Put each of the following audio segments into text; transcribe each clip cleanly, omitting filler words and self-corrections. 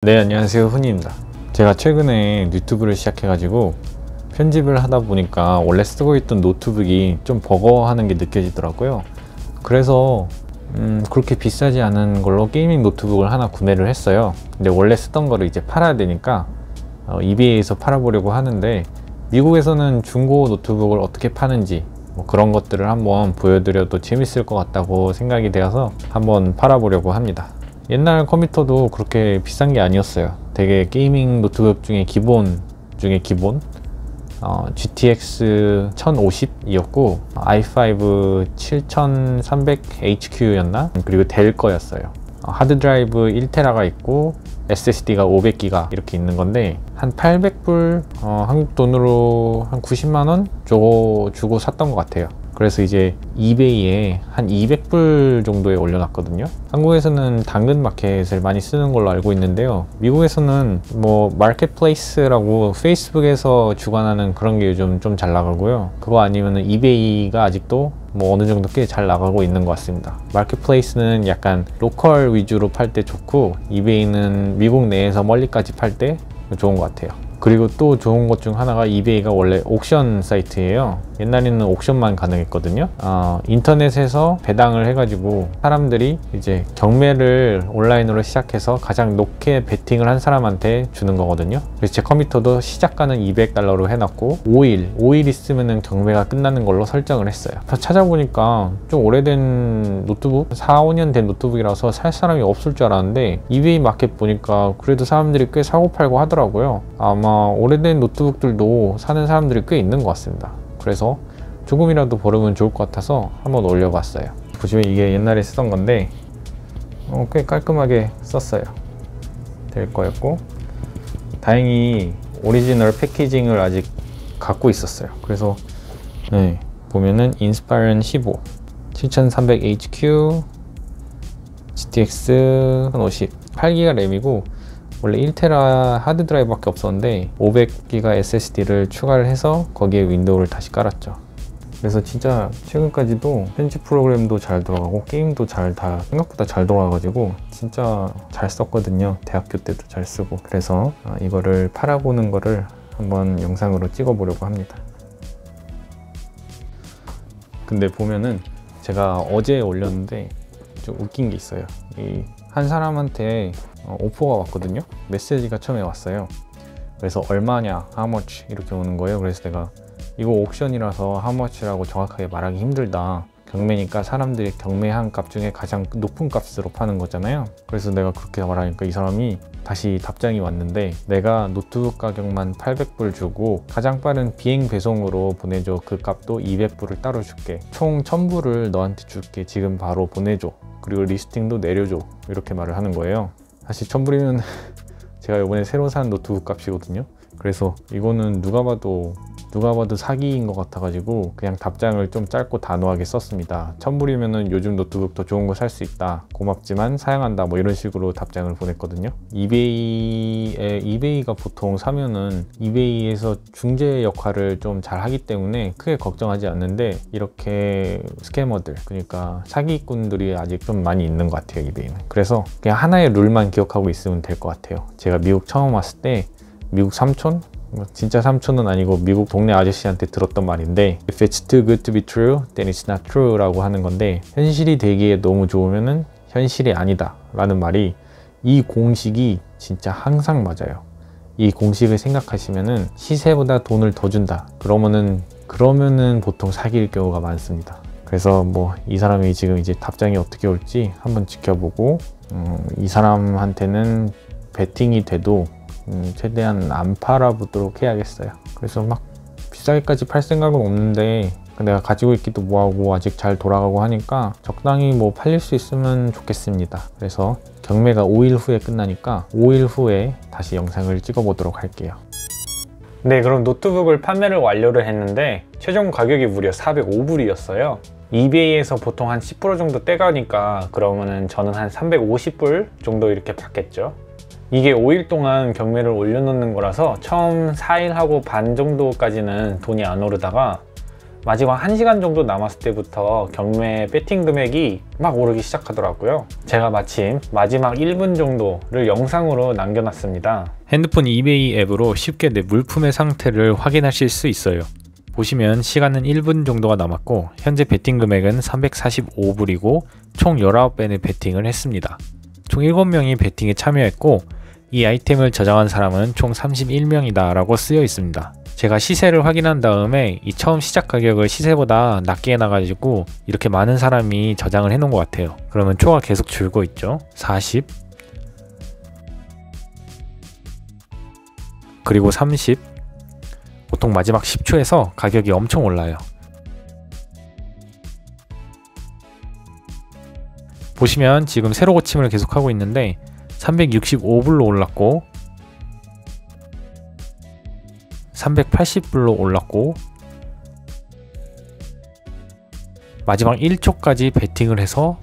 네, 안녕하세요, 훈이입니다. 제가 최근에 유튜브를 시작해가지고 편집을 하다 보니까 원래 쓰고 있던 노트북이 좀 버거워하는 게 느껴지더라고요. 그래서 그렇게 비싸지 않은 걸로 게이밍 노트북을 하나 구매를 했어요. 근데 원래 쓰던 거를 이제 팔아야 되니까 이베이에서 팔아보려고 하는데, 미국에서는 중고 노트북을 어떻게 파는지 뭐 그런 것들을 한번 보여드려도 재밌을 것 같다고 생각이 되어서 한번 팔아보려고 합니다. 옛날 컴퓨터도 그렇게 비싼 게 아니었어요. 되게 게이밍 노트북 중에 기본 중에 기본, GTX 1050이었고 i5 7300HQ였나? 그리고 델 거였어요. 하드드라이브 1TB가 있고 SSD가 500GB 이렇게 있는 건데, 한 800불, 한국 돈으로 한 90만원 주고 샀던 것 같아요. 그래서 이제 이베이에 한 200불 정도에 올려놨거든요. 한국에서는 당근 마켓을 많이 쓰는 걸로 알고 있는데요, 미국에서는 뭐 마켓플레이스라고 페이스북에서 주관하는 그런 게 요즘 좀 잘 나가고요. 그거 아니면은 이베이가 아직도 뭐 어느 정도 꽤 잘 나가고 있는 것 같습니다. 마켓플레이스는 약간 로컬 위주로 팔 때 좋고, 이베이는 미국 내에서 멀리까지 팔 때 좋은 것 같아요. 그리고 또 좋은 것 중 하나가, 이베이가 원래 옥션 사이트예요. 옛날에는 옥션만 가능했거든요. 인터넷에서 배당을 해가지고 사람들이 이제 경매를 온라인으로 시작해서 가장 높게 베팅을 한 사람한테 주는 거거든요. 그래서 제 컴퓨터도 시작가는 $200로 해놨고 5일 있으면은 경매가 끝나는 걸로 설정을 했어요. 찾아보니까 좀 오래된 노트북, 4, 5년 된 노트북이라서 살 사람이 없을 줄 알았는데, 이베이 마켓 보니까 그래도 사람들이 꽤 사고 팔고 하더라고요. 아마 오래된 노트북들도 사는 사람들이 꽤 있는 것 같습니다. 그래서 조금이라도 벌으면 좋을 것 같아서 한번 올려봤어요. 보시면 이게 옛날에 쓰던 건데 꽤 깔끔하게 썼어요. 될 거였고, 다행히 오리지널 패키징을 아직 갖고 있었어요. 그래서 네, 보면은 인스파이런 15 7300HQ GTX 50 8GB 램이고, 원래 1TB 하드드라이브 밖에 없었는데 500GB SSD를 추가를 해서 거기에 윈도우를 다시 깔았죠. 그래서 진짜 최근까지도 편집 프로그램도 잘 돌아가고 게임도 생각보다 잘 돌아가가지고 진짜 잘 썼거든요. 대학교 때도 잘 쓰고. 그래서 이거를 팔아보는 거를 한번 영상으로 찍어 보려고 합니다. 근데 보면은 제가 어제 올렸는데 좀 웃긴 게 있어요. 한 사람한테 오퍼가 왔거든요. 메시지가 처음에 왔어요. 그래서 얼마냐, how much 이렇게 오는 거예요. 그래서 내가 이거 옥션이라서 how much라고 정확하게 말하기 힘들다, 경매니까 사람들이 경매한 값 중에 가장 높은 값으로 파는 거잖아요. 그래서 내가 그렇게 말하니까 이 사람이 다시 답장이 왔는데, 내가 노트북 가격만 800불 주고 가장 빠른 비행 배송으로 보내줘. 그 값도 200불을 따로 줄게. 총 1000불을 너한테 줄게. 지금 바로 보내줘. 그리고 리스팅도 내려줘. 이렇게 말을 하는 거예요. 사실 1000불이면 제가 이번에 새로 산 노트북 값이거든요. 그래서 이거는 누가 봐도 사기인 것 같아가지고 그냥 답장을 좀 짧고 단호하게 썼습니다. 1000불이면은 요즘 노트북 더 좋은 거 살 수 있다, 고맙지만 사양한다, 뭐 이런 식으로 답장을 보냈거든요. 이베이가 보통 사면은 이베이에서 중재 역할을 좀 잘 하기 때문에 크게 걱정하지 않는데, 이렇게 스캐머들, 그러니까 사기꾼들이 아직 좀 많이 있는 것 같아요, 이베이는. 그래서 그냥 하나의 룰만 기억하고 있으면 될 것 같아요. 제가 미국 처음 왔을 때 미국 삼촌? 진짜 삼촌은 아니고 미국 동네 아저씨한테 들었던 말인데, If it's too good to be true, then it's not true 라고 하는 건데, 현실이 되기에 너무 좋으면은 현실이 아니다 라는 말이, 이 공식이 진짜 항상 맞아요. 이 공식을 생각하시면은 시세보다 돈을 더 준다 그러면은 보통 사기일 경우가 많습니다. 그래서 뭐 이 사람이 지금 이제 답장이 어떻게 올지 한번 지켜보고, 이 사람한테는 베팅이 돼도 최대한 안 팔아보도록 해야겠어요. 그래서 막 비싸게까지 팔 생각은 없는데, 내가 가지고 있기도 뭐하고 아직 잘 돌아가고 하니까 적당히 뭐 팔릴 수 있으면 좋겠습니다. 그래서 경매가 5일 후에 끝나니까 5일 후에 다시 영상을 찍어 보도록 할게요. 네, 그럼 노트북을 판매를 완료를 했는데 최종 가격이 무려 405불이었어요. 이베이에서 보통 한 10% 정도 떼가니까 그러면은 저는 한 350불 정도 이렇게 받겠죠. 이게 5일 동안 경매를 올려놓는 거라서 처음 4일 하고 반 정도까지는 돈이 안 오르다가 마지막 1시간 정도 남았을 때부터 경매 배팅 금액이 막 오르기 시작하더라고요. 제가 마침 마지막 1분 정도를 영상으로 남겨놨습니다. 핸드폰 이베이 앱으로 쉽게 내 물품의 상태를 확인하실 수 있어요. 보시면 시간은 1분 정도가 남았고 현재 배팅 금액은 345불이고 총 19배의 배팅을 했습니다. 총 7명이 배팅에 참여했고 이 아이템을 저장한 사람은 총 31명이다 라고 쓰여 있습니다. 제가 시세를 확인한 다음에 이 처음 시작 가격을 시세보다 낮게 해놔가지고 이렇게 많은 사람이 저장을 해놓은 것 같아요. 그러면 초가 계속 줄고 있죠. 40 그리고 30 보통 마지막 10초에서 가격이 엄청 올라요. 보시면 지금 세로 고침을 계속하고 있는데 365불로 올랐고 380불로 올랐고 마지막 1초까지 베팅을 해서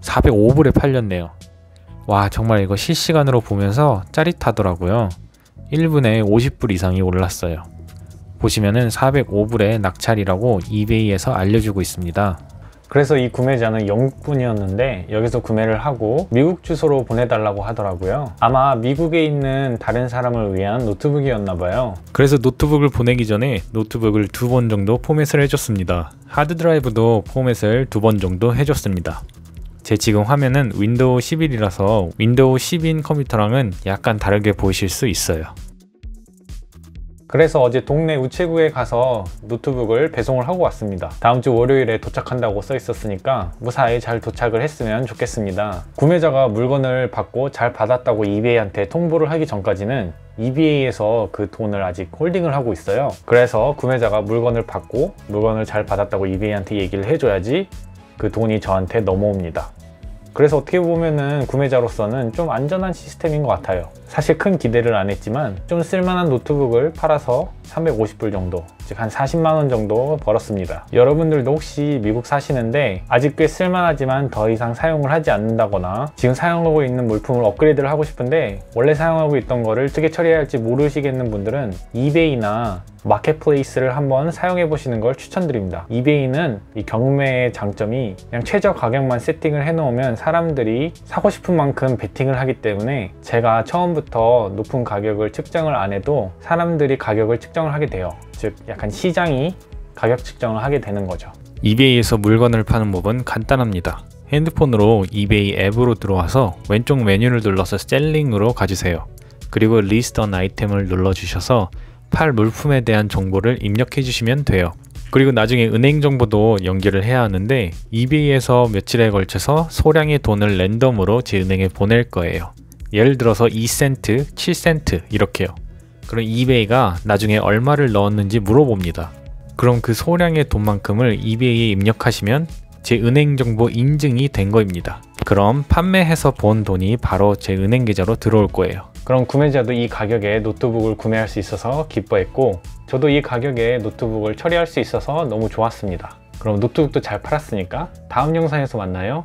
405불에 팔렸네요. 와, 정말 이거 실시간으로 보면서 짜릿하더라고요. 1분에 50불 이상이 올랐어요. 보시면은 405불의 낙찰이라고 이베이에서 알려주고 있습니다. 그래서 이 구매자는 영국분이었는데 여기서 구매를 하고 미국 주소로 보내달라고 하더라고요. 아마 미국에 있는 다른 사람을 위한 노트북이었나봐요. 그래서 노트북을 보내기 전에 노트북을 2번 정도 포맷을 해줬습니다. 하드드라이브도 포맷을 2번 정도 해줬습니다. 제 지금 화면은 윈도우 11이라서 윈도우 10인 컴퓨터랑은 약간 다르게 보이실 수 있어요. 그래서 어제 동네 우체국에 가서 노트북을 배송을 하고 왔습니다. 다음 주 월요일에 도착한다고 써 있었으니까 무사히 잘 도착을 했으면 좋겠습니다. 구매자가 물건을 받고 잘 받았다고 이베이한테 통보를 하기 전까지는 이베이에서 그 돈을 아직 홀딩을 하고 있어요. 그래서 구매자가 물건을 받고 물건을 잘 받았다고 이베이한테 얘기를 해줘야지 그 돈이 저한테 넘어옵니다. 그래서 어떻게 보면은 구매자로서는 좀 안전한 시스템인 것 같아요. 사실 큰 기대를 안 했지만 좀 쓸만한 노트북을 팔아서 350불 정도, 즉 한 40만원 정도 벌었습니다. 여러분들도 혹시 미국 사시는데 아직 꽤 쓸만하지만 더 이상 사용을 하지 않는다거나 지금 사용하고 있는 물품을 업그레이드를 하고 싶은데 원래 사용하고 있던 거를 어떻게 처리해야 할지 모르시겠는 분들은 이베이나 마켓플레이스를 한번 사용해 보시는 걸 추천드립니다. 이베이는 이 경매의 장점이 그냥 최저 가격만 세팅을 해 놓으면 사람들이 사고 싶은 만큼 베팅을 하기 때문에 제가 처음부터 높은 가격을 측정을 안 해도 사람들이 가격을 측정을 하게 돼요. 즉 약간 시장이 가격 측정을 하게 되는 거죠. 이베이에서 물건을 파는 법은 간단합니다. 핸드폰으로 이베이 앱으로 들어와서 왼쪽 메뉴를 눌러서 셀링으로 가주세요. 그리고 리스트 언 아이템을 눌러주셔서 팔 물품에 대한 정보를 입력해 주시면 돼요. 그리고 나중에 은행 정보도 연결을 해야 하는데 이베이에서 며칠에 걸쳐서 소량의 돈을 랜덤으로 제 은행에 보낼 거예요. 예를 들어서 2센트, 7센트 이렇게요. 그럼 이베이가 나중에 얼마를 넣었는지 물어봅니다. 그럼 그 소량의 돈만큼을 이베이에 입력하시면 제 은행 정보 인증이 된 거입니다. 그럼 판매해서 본 돈이 바로 제 은행 계좌로 들어올 거예요. 그럼 구매자도 이 가격에 노트북을 구매할 수 있어서 기뻐했고 저도 이 가격에 노트북을 처리할 수 있어서 너무 좋았습니다. 그럼 노트북도 잘 팔았으니까 다음 영상에서 만나요.